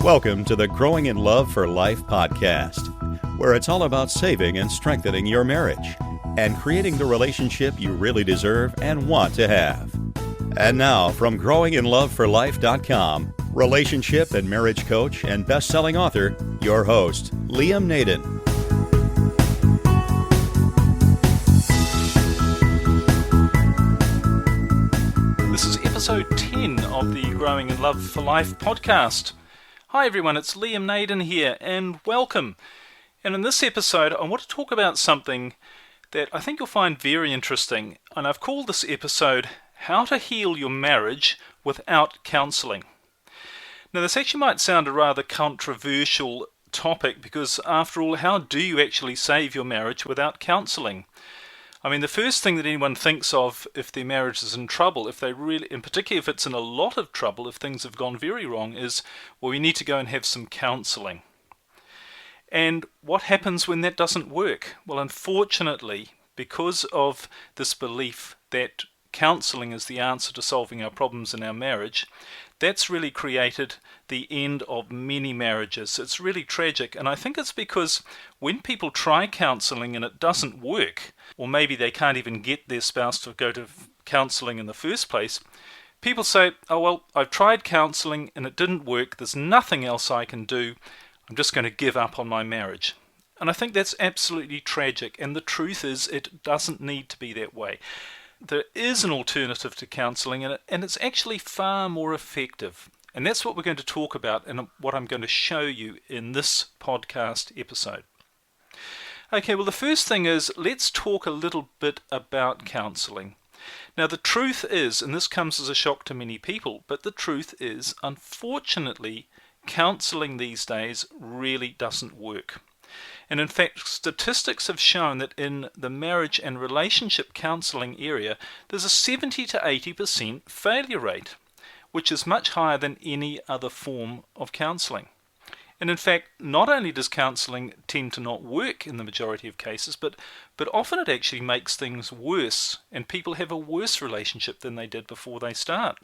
Welcome to the Growing in Love for Life podcast, where it's all about saving and strengthening your marriage and creating the relationship you really deserve and want to have. And now, from growinginloveforlife.com, relationship and marriage coach and best-selling author, your host, Liam Naden. This is episode 10 of the Growing in Love for Life podcast. Hi everyone, it's Liam Naden here, and welcome. And in this episode, I want to talk about something that I think you'll find very interesting, and I've called this episode, How to Heal Your Marriage Without Counselling. Now this actually might sound a rather controversial topic, because after all, how do you actually save your marriage without counselling? I mean, the first thing that anyone thinks of if their marriage is in trouble, if they really, and particularly if it's in a lot of trouble, if things have gone very wrong, is, well, we need to go and have some counselling. And what happens when that doesn't work? Well, unfortunately, because of this belief that counselling is the answer to solving our problems in our marriage, that's really created the end of many marriages. It's really tragic, and I think it's because when people try counselling and it doesn't work, or maybe they can't even get their spouse to go to counselling in the first place, people say, oh well, I've tried counselling and it didn't work, there's nothing else I can do, I'm just going to give up on my marriage. And I think that's absolutely tragic, and the truth is it doesn't need to be that way. There is an alternative to counselling, and it's actually far more effective. And that's what we're going to talk about and what I'm going to show you in this podcast episode. Okay, well the first thing is, let's talk a little bit about counselling. Now the truth is, and this comes as a shock to many people, but the truth is, unfortunately, counselling these days really doesn't work. And in fact, statistics have shown that in the marriage and relationship counselling area, there's a 70 to 80% failure rate, which is much higher than any other form of counselling. And in fact, not only does counselling tend to not work in the majority of cases, but often it actually makes things worse, and people have a worse relationship than they did before they start.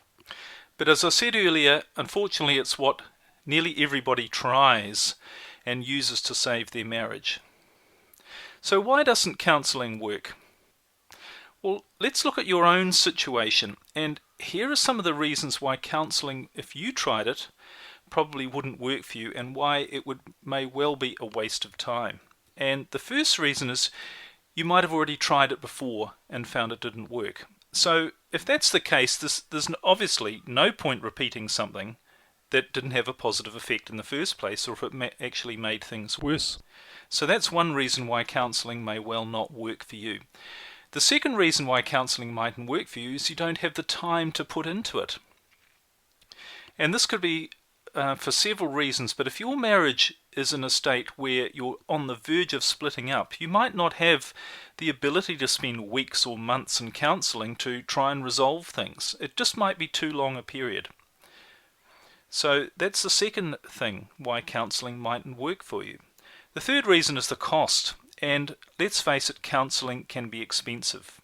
But as I said earlier, unfortunately it's what nearly everybody tries and uses to save their marriage. So why doesn't counselling work? Well, let's look at your own situation, and here are some of the reasons why counselling, if you tried it, probably wouldn't work for you, and why it may well be a waste of time. And the first reason is you might have already tried it before and found it didn't work. So if that's the case, there's obviously no point repeating something that didn't have a positive effect in the first place, or if it actually made things worse. So that's one reason why counselling may well not work for you. The second reason why counselling mightn't work for you is you don't have the time to put into it. And this could be for several reasons, but if your marriage is in a state where you're on the verge of splitting up, you might not have the ability to spend weeks or months in counselling to try and resolve things. It just might be too long a period. So that's the second thing why counselling mightn't work for you. The third reason is the cost, and let's face it, counselling can be expensive.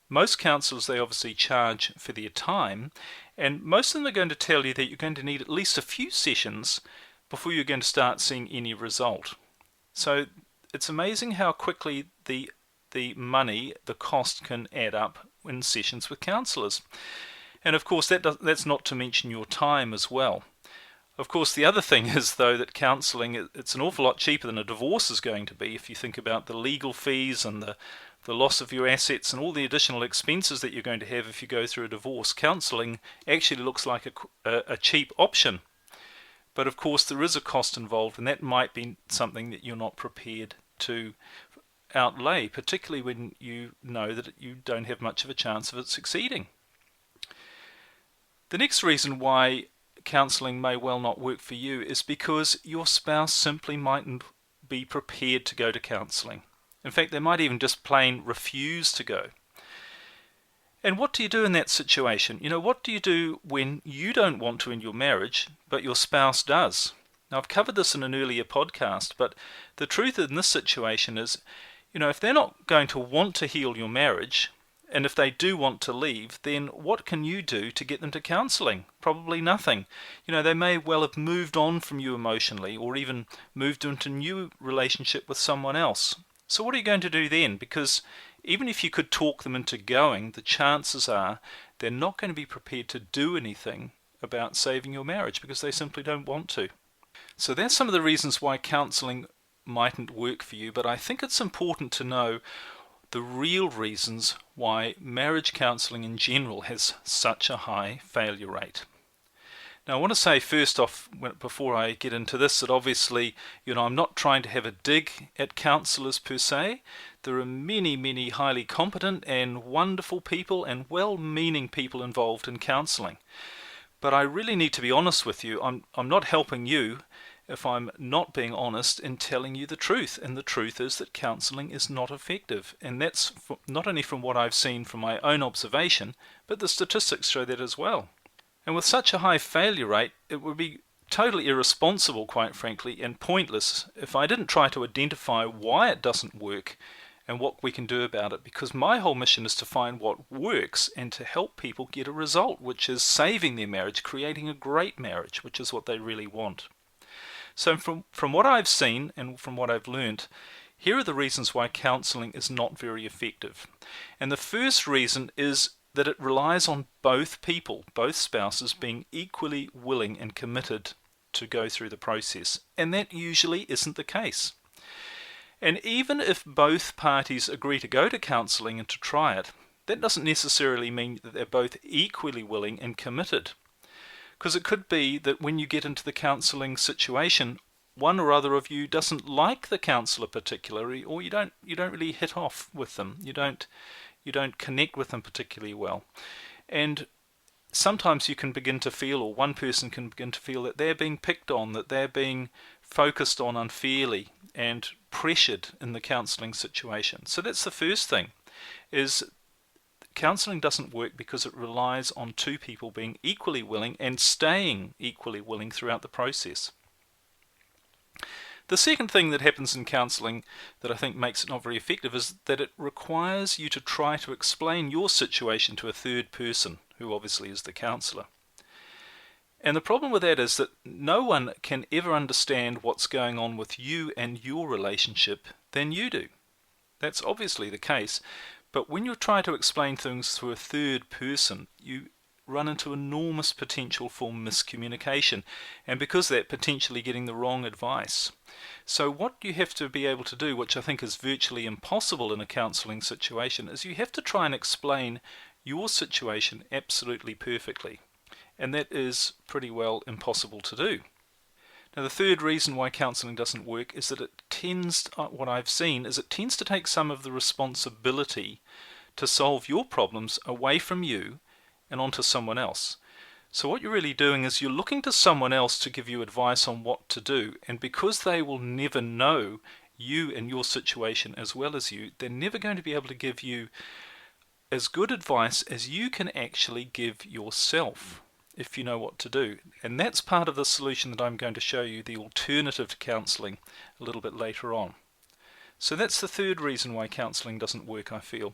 Most counsellors, they obviously charge for their time, and most of them are going to tell you that you're going to need at least a few sessions before you're going to start seeing any result. So it's amazing how quickly the money, the cost can add up in sessions with counsellors. And of course that's not to mention your time as well. Of course the other thing is though that counselling, it's an awful lot cheaper than a divorce is going to be if you think about the legal fees and the loss of your assets and all the additional expenses that you're going to have if you go through a divorce. Counselling actually looks like a cheap option. But of course there is a cost involved, and that might be something that you're not prepared to outlay, particularly when you know that you don't have much of a chance of it succeeding. The next reason why counselling may well not work for you is because your spouse simply mightn't be prepared to go to counselling. In fact, they might even just plain refuse to go. And what do you do in that situation? What do you do when you don't want to in your marriage, but your spouse does? Now, I've covered this in an earlier podcast, but the truth in this situation is, if they're not going to want to heal your marriage, And if they do want to leave, then what can you do to get them to counselling? Probably nothing. They may well have moved on from you emotionally, or even moved into a new relationship with someone else. So what are you going to do then? Because even if you could talk them into going, the chances are they're not going to be prepared to do anything about saving your marriage because they simply don't want to. So that's some of the reasons why counselling mightn't work for you, but I think it's important to know the real reasons why marriage counselling in general has such a high failure rate. Now, I want to say first off, before I get into this, that obviously, I'm not trying to have a dig at counsellors per se. There are many, many highly competent and wonderful people and well-meaning people involved in counselling. But I really need to be honest with you. I'm not helping you if I'm not being honest in telling you the truth. And the truth is that counselling is not effective. And that's not only from what I've seen from my own observation, but the statistics show that as well. And with such a high failure rate, it would be totally irresponsible, quite frankly, and pointless if I didn't try to identify why it doesn't work and what we can do about it, because my whole mission is to find what works and to help people get a result, which is saving their marriage, creating a great marriage, which is what they really want. So from what I've seen and from what I've learned, here are the reasons why counselling is not very effective. And the first reason is that it relies on both people, both spouses, being equally willing and committed to go through the process. And that usually isn't the case. And even if both parties agree to go to counselling and to try it, that doesn't necessarily mean that they're both equally willing and committed. Because it could be that when you get into the counselling situation, one or other of you doesn't like the counsellor particularly, or you don't really hit off with them. You don't connect with them particularly well. And sometimes you can begin to feel, or one person can begin to feel, that they're being picked on, that they're being focused on unfairly and pressured in the counselling situation. So that's the first thing, is counselling doesn't work because it relies on two people being equally willing and staying equally willing throughout the process. The second thing that happens in counselling that I think makes it not very effective is that it requires you to try to explain your situation to a third person, who obviously is the counsellor. And the problem with that is that no one can ever understand what's going on with you and your relationship than you do. That's obviously the case. But when you try to explain things to a third person, you run into enormous potential for miscommunication, and because of that, potentially getting the wrong advice. So what you have to be able to do, which I think is virtually impossible in a counselling situation, is you have to try and explain your situation absolutely perfectly. And that is pretty well impossible to do. Now, the third reason why counselling doesn't work is that what I've seen is it tends to take some of the responsibility to solve your problems away from you and onto someone else. So what you're really doing is you're looking to someone else to give you advice on what to do, and because they will never know you and your situation as well as you, they're never going to be able to give you as good advice as you can actually give yourself, if you know what to do. And that's part of the solution that I'm going to show you, the alternative to counselling, a little bit later on. So that's the third reason why counselling doesn't work, I feel.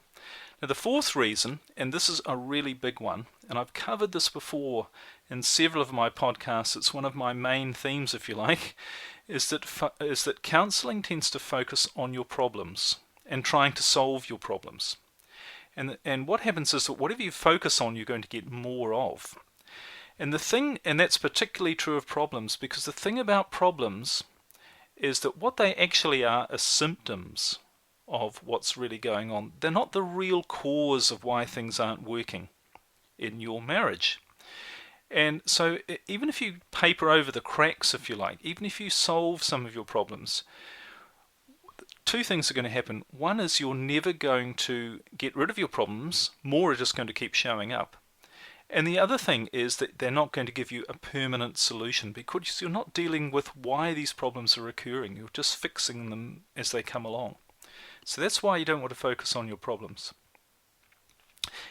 Now the fourth reason, and this is a really big one, and I've covered this before in several of my podcasts, it's one of my main themes, if you like, is that counselling tends to focus on your problems and trying to solve your problems. And what happens is that whatever you focus on, you're going to get more of. And that's particularly true of problems, because the thing about problems is that what they actually are symptoms of what's really going on. They're not the real cause of why things aren't working in your marriage. And so even if you paper over the cracks, if you like, even if you solve some of your problems, two things are going to happen. One is you're never going to get rid of your problems, more are just going to keep showing up. And the other thing is that they're not going to give you a permanent solution, because you're not dealing with why these problems are occurring. You're just fixing them as they come along. So that's why you don't want to focus on your problems.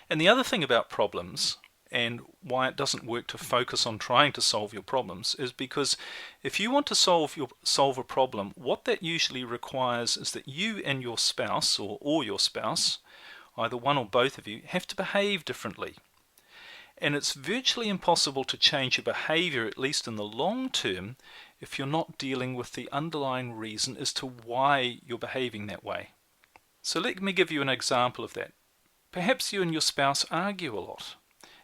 And the other thing about problems, and why it doesn't work to focus on trying to solve your problems, is because if you want to solve a problem, what that usually requires is that you and your spouse, or your spouse, either one or both of you, have to behave differently. And it's virtually impossible to change your behavior, at least in the long term, if you're not dealing with the underlying reason as to why you're behaving that way. So let me give you an example of that. Perhaps you and your spouse argue a lot.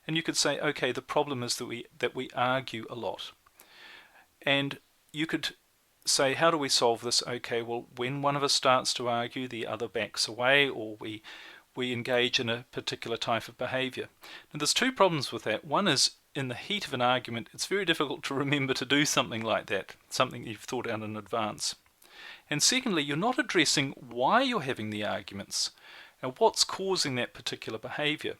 And you could say, okay, the problem is that we argue a lot. And you could say, how do we solve this? Okay, well, when one of us starts to argue, the other backs away, or we engage in a particular type of behavior. Now, there's two problems with that. One is, in the heat of an argument, it's very difficult to remember to do something like that, something you've thought out in advance. And secondly, you're not addressing why you're having the arguments and what's causing that particular behavior.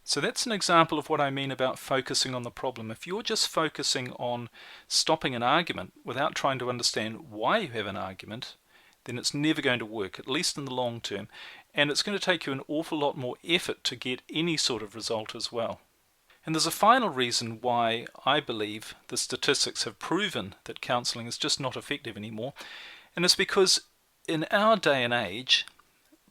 So that's an example of what I mean about focusing on the problem. If you're just focusing on stopping an argument without trying to understand why you have an argument, then it's never going to work, at least in the long term, and it's going to take you an awful lot more effort to get any sort of result as well. And there's a final reason why I believe the statistics have proven that counselling is just not effective anymore, and it's because in our day and age,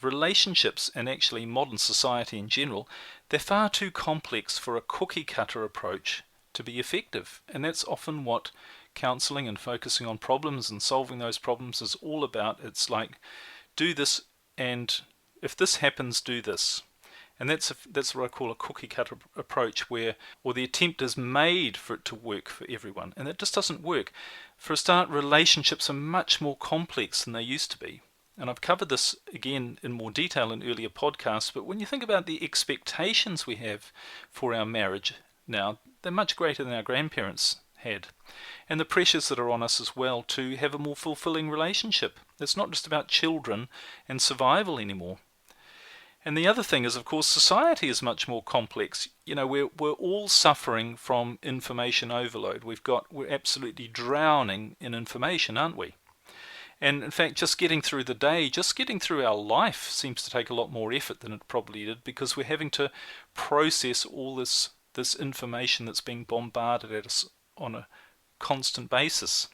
relationships, and actually modern society in general, they're far too complex for a cookie-cutter approach to be effective. And that's often what counselling and focusing on problems and solving those problems is all about. It's like, do this, and if this happens, do this. And that's what I call a cookie-cutter approach, where the attempt is made for it to work for everyone. And that just doesn't work. For a start, relationships are much more complex than they used to be. And I've covered this again in more detail in earlier podcasts, but when you think about the expectations we have for our marriage now, they're much greater than our grandparents had. And the pressures that are on us as well to have a more fulfilling relationship. It's not just about children and survival anymore. And the other thing is, of course, society is much more complex. You know, we're all suffering from information overload. We're absolutely drowning in information, aren't we? And in fact, just getting through the day, just getting through our life seems to take a lot more effort than it probably did, because we're having to process all this information that's being bombarded at us on a constant basis.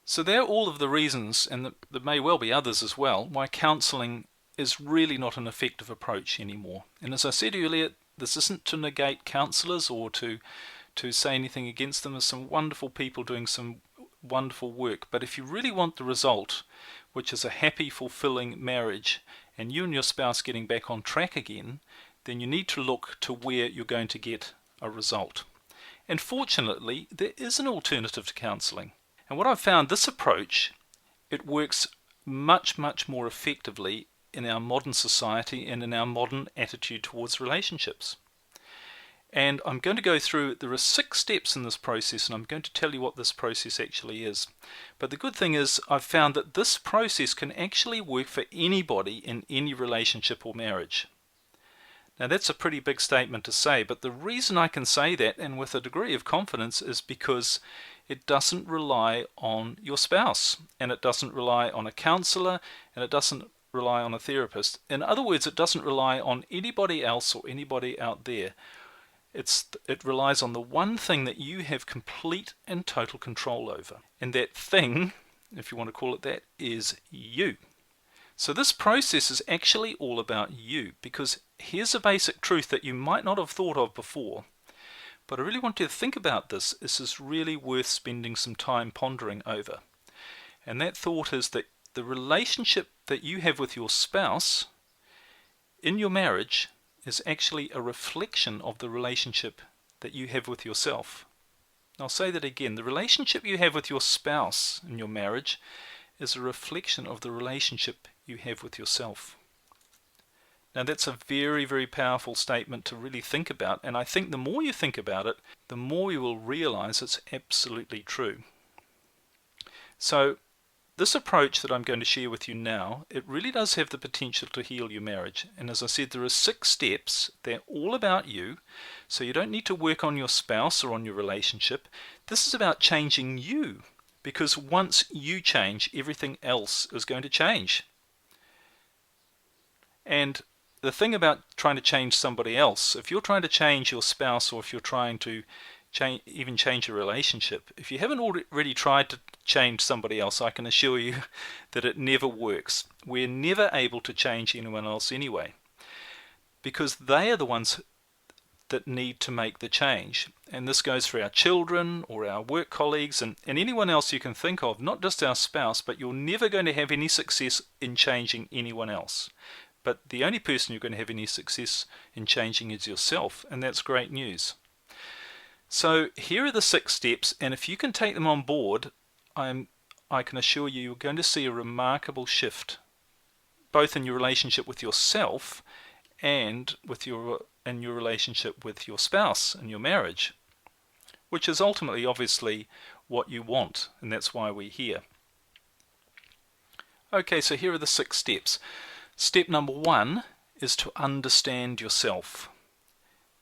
So there are all of the reasons, and there may well be others as well, why counselling is really not an effective approach anymore. And as I said earlier, this isn't to negate counsellors or to say anything against them. There's some wonderful people doing some wonderful work, but if you really want the result, which is a happy, fulfilling marriage, and you and your spouse getting back on track again, then you need to look to where you're going to get a result. And fortunately, there is an alternative to counselling. And what I've found, this approach, it works much, much more effectively in our modern society and in our modern attitude towards relationships. And I'm going to go through, there are 6 steps in this process, and I'm going to tell you what this process actually is. But the good thing is, I've found that this process can actually work for anybody in any relationship or marriage. Now that's a pretty big statement to say, but the reason I can say that, and with a degree of confidence, is because it doesn't rely on your spouse, and it doesn't rely on a counsellor, and it doesn't rely on a therapist. In other words, it doesn't rely on anybody else or anybody out there. It relies on the one thing that you have complete and total control over. And that thing, if you want to call it that, is you. So this process is actually all about you, because here's a basic truth that you might not have thought of before. But I really want you to think about this. This is really worth spending some time pondering over. And that thought is that the relationship that you have with your spouse in your marriage is actually a reflection of the relationship that you have with yourself. I'll say that again. The relationship you have with your spouse in your marriage is a reflection of the relationship you have with yourself. Now that's a very, very powerful statement to really think about, and I think the more you think about it, the more you will realize it's absolutely true. So this approach that I'm going to share with you now, it really does have the potential to heal your marriage. And as I said, there are 6 steps. They're all about you. So you don't need to work on your spouse or on your relationship. This is about changing you. Because once you change, everything else is going to change. And the thing about trying to change somebody else, if you're trying to change your spouse, or if you're trying to change a relationship, if you haven't already tried to change somebody else, I can assure you that it never works. We're never able to change anyone else anyway. because they are the ones that need to make the change. And this goes for our children or our work colleagues and anyone else you can think of, not just our spouse, but you're never going to have any success in changing anyone else. But the only person you're going to have any success in changing is yourself, and that's great news. So here are the 6 steps, and if you can take them on board, I can assure you you're going to see a remarkable shift, both in your relationship with yourself and in your relationship with your spouse and your marriage, which is ultimately obviously what you want, and that's why we're here. Okay, so here are the 6 steps. Step number 1 is to understand yourself.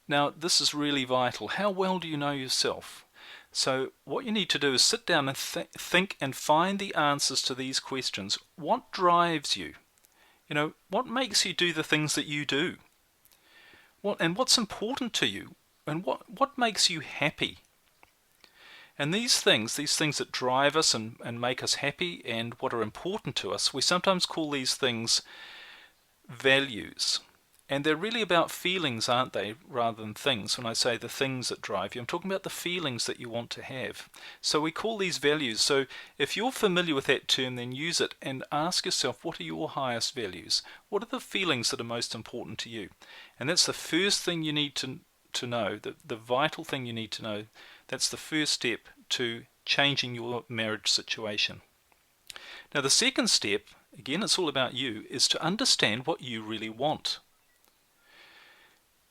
Now, this is really vital. How well do you know yourself? So what you need to do is sit down and think and find the answers to these questions. What drives you? What makes you do the things that you do? What's important to you? And what makes you happy? And these things that drive us and make us happy and what are important to us, we sometimes call these things values. And they're really about feelings, aren't they, rather than things. When I say the things that drive you, I'm talking about the feelings that you want to have. So we call these values. So if you're familiar with that term, then use it and ask yourself, what are your highest values? What are the feelings that are most important to you? And that's the first thing you need to know, the vital thing you need to know. That's the first step to changing your marriage situation. Now the second step, again it's all about you, is to understand what you really want.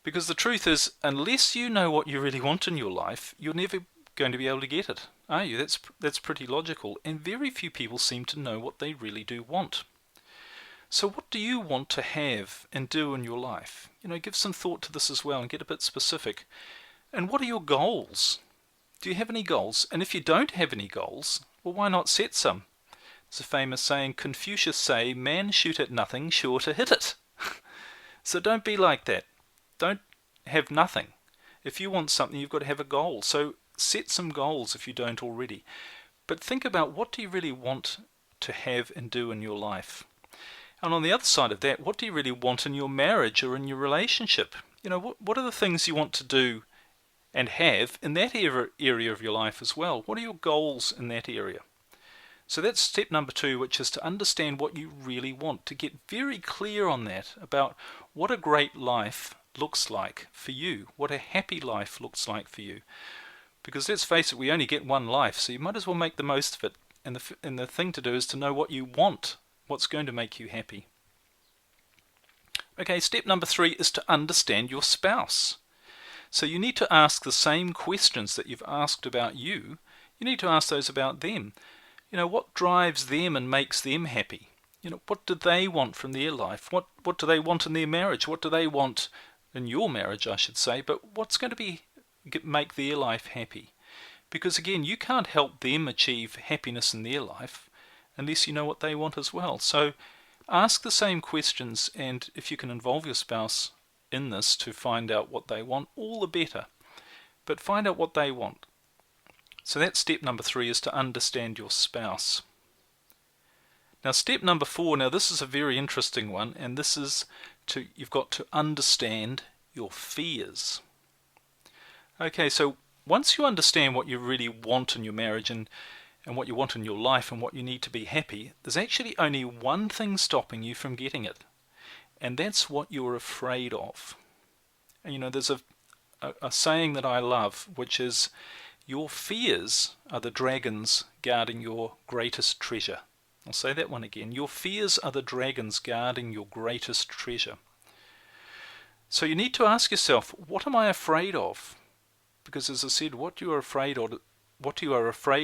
Because the truth is, unless you know what you really want in your life, you're never going to be able to get it, are you? That's pretty logical, and very few people seem to know what they really do want. So what do you want to have and do in your life? Give some thought to this as well and get a bit specific. And what are your goals? Do you have any goals? And if you don't have any goals, well, why not set some? It's a famous saying, Confucius say, man shoot at nothing, sure to hit it. So don't be like that. Don't have nothing. If you want something, you've got to have a goal. So set some goals if you don't already. But think about, what do you really want to have and do in your life? And on the other side of that, what do you really want in your marriage or in your relationship? What are the things you want to do and have in that area of your life as well? What are your goals in that area? So that's step number 2, which is to understand what you really want, to get very clear on that, about what a great life looks like for you, what a happy life looks like for you. Because let's face it, we only get one life, so you might as well make the most of it. And the thing to do is to know what you want, what's going to make you happy. Okay, step number 3 is to understand your spouse. So you need to ask the same questions that you've asked about you. You need to ask those about them. What drives them and makes them happy? What do they want from their life? What do they want in their marriage? What do they want in your marriage, I should say? But what's going to make their life happy? Because again, you can't help them achieve happiness in their life unless you know what they want as well. So ask the same questions, and if you can involve your spouse in this to find out what they want, all the better. But find out what they want. So that's step number 3, is to understand your spouse. Now step number 4, now this is a very interesting one, and this is you've got to understand your fears. Okay, so once you understand what you really want in your marriage and what you want in your life and what you need to be happy, there's actually only one thing stopping you from getting it, and that's what you're afraid of. And there's a saying that I love, which is, your fears are the dragons guarding your greatest treasure. I'll say that one again. Your fears are the dragons guarding your greatest treasure. So you need to ask yourself, what am I afraid of? Because as I said, what you are afraid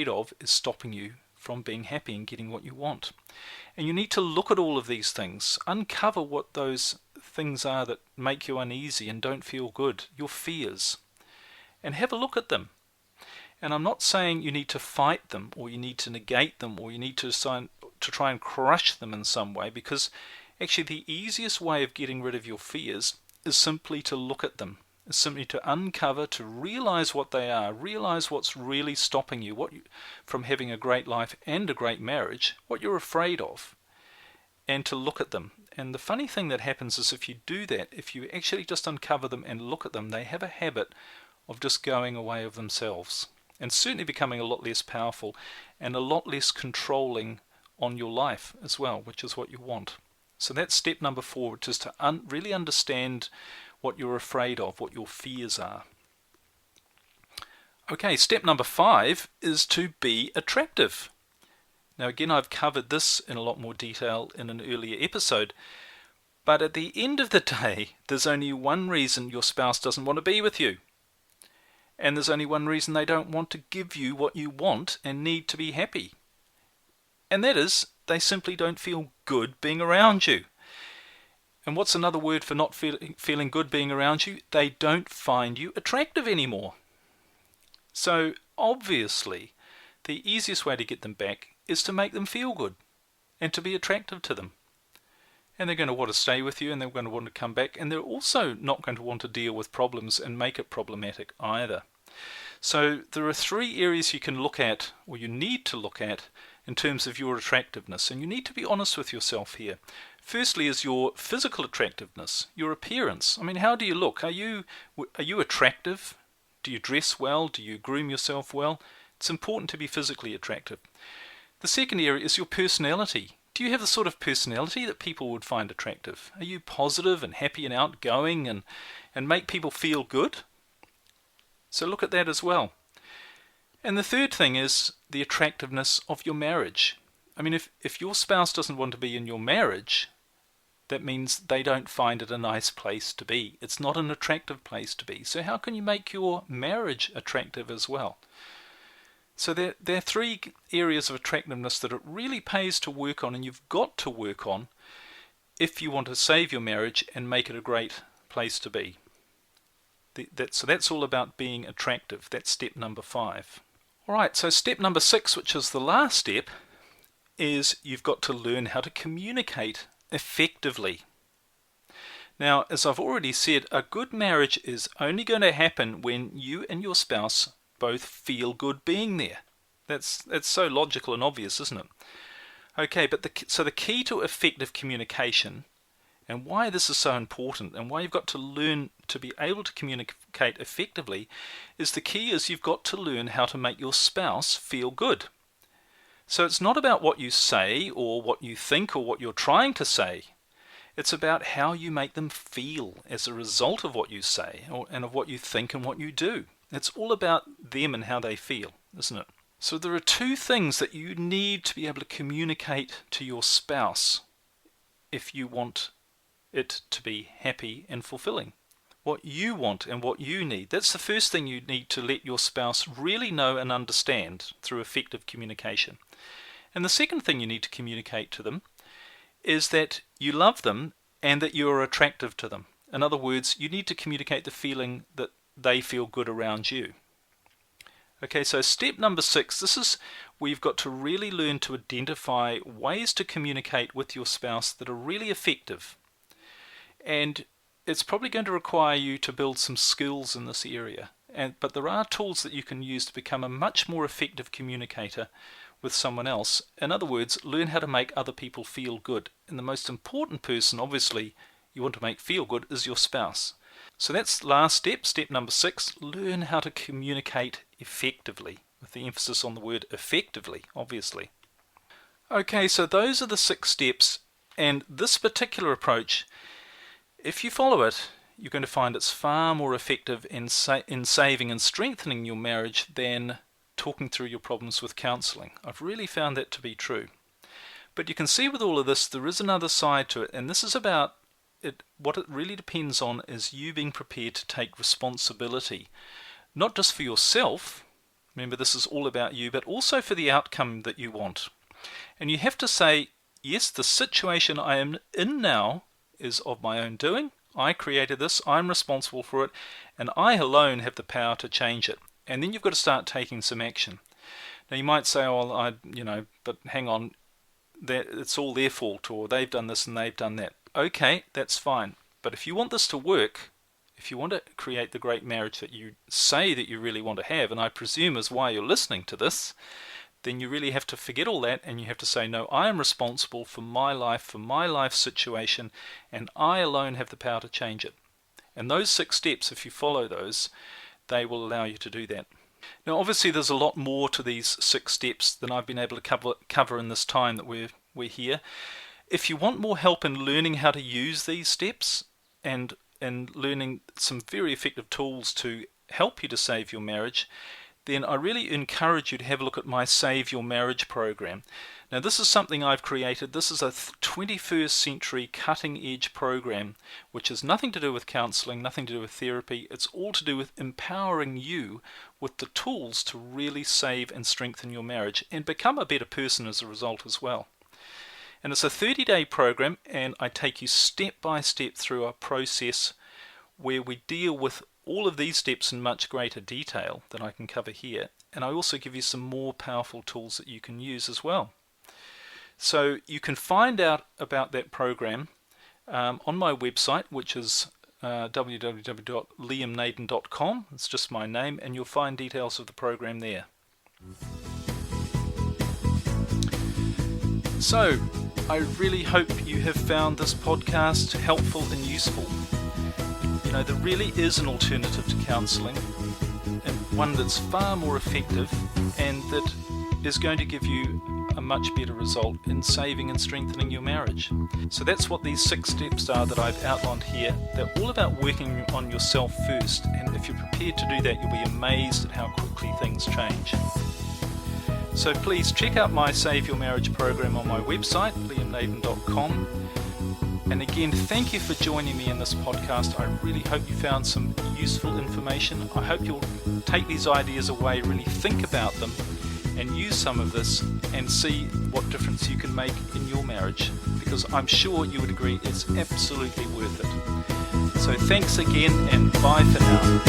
of is stopping you from being happy and getting what you want. And you need to look at all of these things, uncover what those things are that make you uneasy and don't feel good, your fears, and have a look at them. And I'm not saying you need to fight them, or you need to negate them, or you need to try and crush them in some way, because actually the easiest way of getting rid of your fears is simply to look at them, is simply to uncover, to realize what they are, realize what's really stopping you, from having a great life and a great marriage, what you're afraid of, and to look at them And the funny thing that happens is if you do that, if you actually just uncover them and look at them, they have a habit of just going away of themselves, and certainly becoming a lot less powerful and a lot less controlling on your life as well, which is what you want. So that's step number 4, which is to really understand what you're afraid of, what your fears are. Okay, step number 5 is to be attractive. Now again, I've covered this in a lot more detail in an earlier episode, but at the end of the day, there's only one reason your spouse doesn't want to be with you. And there's only one reason they don't want to give you what you want and need to be happy. And that is, they simply don't feel good being around you. And what's another word for not feeling good being around you? They don't find you attractive anymore. So obviously, the easiest way to get them back is to make them feel good and to be attractive to them. And they're going to want to stay with you, and they're going to want to come back, and they're also not going to want to deal with problems and make it problematic either. So there are 3 areas you can look at, or you need to look at, in terms of your attractiveness, and you need to be honest with yourself here. Firstly is your physical attractiveness, your appearance. I mean, how do you look? Are you attractive? Do you dress well? Do you groom yourself well? It's important to be physically attractive. The second area is your personality. Do you have the sort of personality that people would find attractive? Are you positive and happy and outgoing and make people feel good? So look at that as well. And the third thing is the attractiveness of your marriage. I mean, if your spouse doesn't want to be in your marriage, that means they don't find it a nice place to be. It's not an attractive place to be. So how can you make your marriage attractive as well? So there are 3 areas of attractiveness that it really pays to work on, and you've got to work on if you want to save your marriage and make it a great place to be. So that's all about being attractive. That's step number 5. Alright, so step number 6, which is the last step, is you've got to learn how to communicate effectively. Now, as I've already said, a good marriage is only going to happen when you and your spouse both feel good being there. That's so logical and obvious, isn't it? Okay, but the key to effective communication, and why this is so important, and why you've got to learn to be able to communicate effectively, is the key is you've got to learn how to make your spouse feel good. So it's not about what you say or what you think or what you're trying to say. It's about how you make them feel as a result of what you say and of what you think and what you do. It's all about them and how they feel, isn't it? So there are 2 things that you need to be able to communicate to your spouse if you want it to be happy and fulfilling. What you want and what you need. That's the first thing you need to let your spouse really know and understand through effective communication. And the second thing you need to communicate to them is that you love them and that you are attractive to them. In other words, you need to communicate the feeling that they feel good around you. Okay, so step number 6, this is where you've got to really learn to identify ways to communicate with your spouse that are really effective. And it's probably going to require you to build some skills in this area. But there are tools that you can use to become a much more effective communicator with someone else. In other words, learn how to make other people feel good. And the most important person, obviously, you want to make feel good is your spouse. So that's the last step, step number 6, learn how to communicate effectively, with the emphasis on the word effectively, obviously. Okay, so those are the 6 steps, and this particular approach, if you follow it, you're going to find it's far more effective in saving and strengthening your marriage than talking through your problems with counselling. I've really found that to be true. But you can see with all of this, there is another side to it, and this is about what it really depends on is you being prepared to take responsibility, not just for yourself, remember this is all about you, but also for the outcome that you want. And you have to say, yes, the situation I am in now is of my own doing, I created this, I'm responsible for it, and I alone have the power to change it. And then you've got to start taking some action. Now you might say, oh, but hang on, it's all their fault, or they've done this and they've done that. Okay, that's fine. But if you want this to work, if you want to create the great marriage that you say that you really want to have, and I presume is why you're listening to this, then you really have to forget all that and you have to say, no, I am responsible for my life situation, and I alone have the power to change it. And those 6 steps, if you follow those, they will allow you to do that. Now, obviously, there's a lot more to these 6 steps than I've been able to cover in this time that we're here. If you want more help in learning how to use these steps and learning some very effective tools to help you to save your marriage, then I really encourage you to have a look at my Save Your Marriage program. Now, this is something I've created. This is a 21st century cutting-edge program, which has nothing to do with counselling, nothing to do with therapy. It's all to do with empowering you with the tools to really save and strengthen your marriage and become a better person as a result as well. And it's a 30-day program, and I take you step by step through a process where we deal with all of these steps in much greater detail than I can cover here. And I also give you some more powerful tools that you can use as well. So you can find out about that program on my website, which is www.liamnaden.com. It's just my name, and you'll find details of the program there. So, I really hope you have found this podcast helpful and useful. You know, there really is an alternative to counselling, and one that's far more effective and that is going to give you a much better result in saving and strengthening your marriage. So that's what these 6 steps are that I've outlined here. They're all about working on yourself first, and if you're prepared to do that, you'll be amazed at how quickly things change. So please check out my Save Your Marriage program on my website, liamnaden.com. And again, thank you for joining me in this podcast. I really hope you found some useful information. I hope you'll take these ideas away, really think about them, and use some of this and see what difference you can make in your marriage, because I'm sure you would agree it's absolutely worth it. So thanks again, and bye for now.